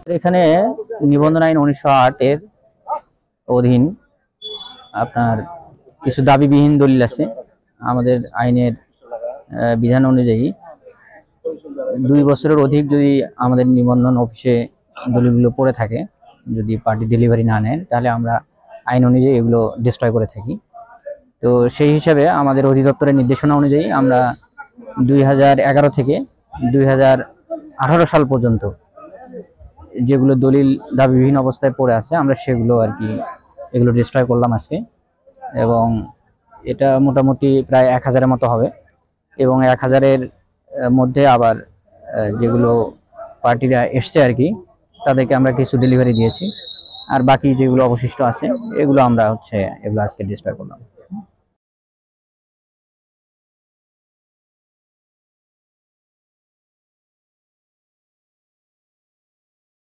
এখানে নিবন্ধন আইন 1908 এর অধীন আপনার কিছু দাবিবিহীন দলিল আছে। আমাদের আইনের বিধান অনুযায়ী 2 বছরের অধিক যদি আমাদের নিবন্ধন অফিসে দলিলগুলো পড়ে থাকে, যদি পার্টি ডেলিভারি না নেন, তাহলে আমরা আইন অনুযায়ী এগুলো ডিস্ট্রয় করে থাকি। তো সেই হিসাবে আমাদের অধিদপ্তরের নির্দেশনা অনুযায়ী আমরা 2011 থেকে 2018 সাল পর্যন্ত যেগুলো দলিল দাবিবিহীন অবস্থায় পড়ে আছে, আমরা সেগুলো আর কি এগুলো ডিস্ট্রয় করলাম আজকে। এবং এটা মোটামুটি প্রায় 1000-এর মতো হবে। এবং 1000-এর মধ্যে আবার যেগুলো পার্টিরা এসছে আর কি, তাদেরকে আমরা কিছু ডেলিভারি দিয়েছি। আর বাকি যেগুলো অবশিষ্ট আছে এগুলো আমরা এগুলো আজকে ডিস্ট্রয় করলাম।